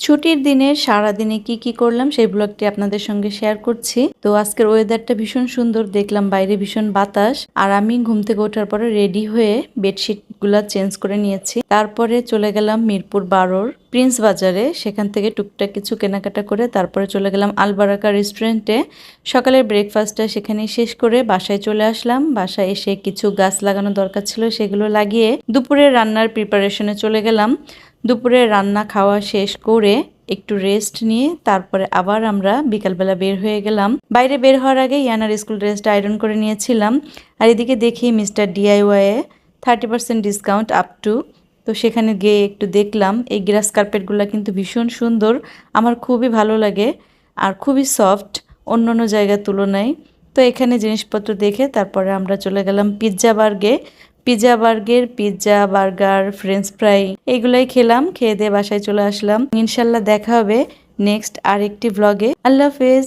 ছুটির দিনে সারাদিনে কি করলাম সেই ব্লগটি আপনাদের সঙ্গে শেয়ার করছি। তো আজকের ওয়েদারটা ভীষণ সুন্দর, দেখলাম বাইরে ভীষণ বাতাস। আর আমি ঘুম থেকে ওঠার পরে রেডি হয়ে বেডশিট গুলা চেঞ্জ করে নিয়েছি। তারপরে চলে গেলাম মিরপুর 12-র প্রিন্স বাজারে, সেখান থেকে টুকটাক কিছু কেনাকাটা করে তারপরে চলে গেলাম আলবারাকা রেস্টুরেন্টে। সকালের ব্রেকফাস্টটা সেখানেই শেষ করে বাসায় চলে আসলাম। বাসায় এসে কিছু গাছ লাগানো দরকার ছিল, সেগুলো লাগিয়ে দুপুরে রান্নার প্রিপারেশনে চলে গেলাম। দুপুরে রান্না খাওয়া শেষ করে একটু রেস্ট নিয়ে তারপরে আবার আমরা বিকালবেলা বের হয়ে গেলাম। বাইরে বের হওয়ার আগে ইয়ানার স্কুল ড্রেসটা আয়রন করে নিয়েছিলাম। আর এদিকে দেখি mister DIY 30% discount up to. তো সেখানে গিয়ে একটু দেখলাম এই গ্রাস কার্পেটগুলো কিন্তু ভীষণ সুন্দর, আমার খুবই ভালো লাগে আর খুবই সফট অন্য জায়গার তুলনায়। তো এখানে জিনিসপত্র দেখে তারপরে আমরা চলে গেলাম পিৎজা বার্গার, ফ্রেঞ্চ ফ্রাই এগুলাই খেলাম। খেয়ে দিয়ে বাসায় চলে আসলাম। ইনশাল্লাহ দেখা হবে নেক্সট আরেকটি ব্লগে। আল্লাহ হাফেজ।